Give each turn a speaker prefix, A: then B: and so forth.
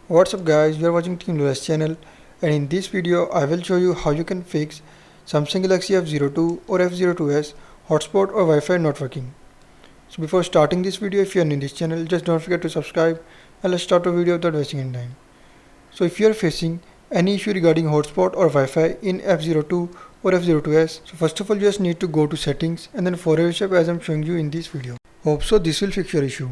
A: What's up guys, you are watching Team Lewis channel, and in this video I will show you how you can fix Samsung Galaxy F02 or F02s hotspot or Wi-Fi not working. So before starting this video, if you are new in this channel, just don't forget to subscribe and let's start the video without wasting any time. So if you are facing any issue regarding hotspot or Wi-Fi in F02 or F02s, so first of all you just need to go to settings and then forward step as I am showing you in this video. Hope so this will fix your issue.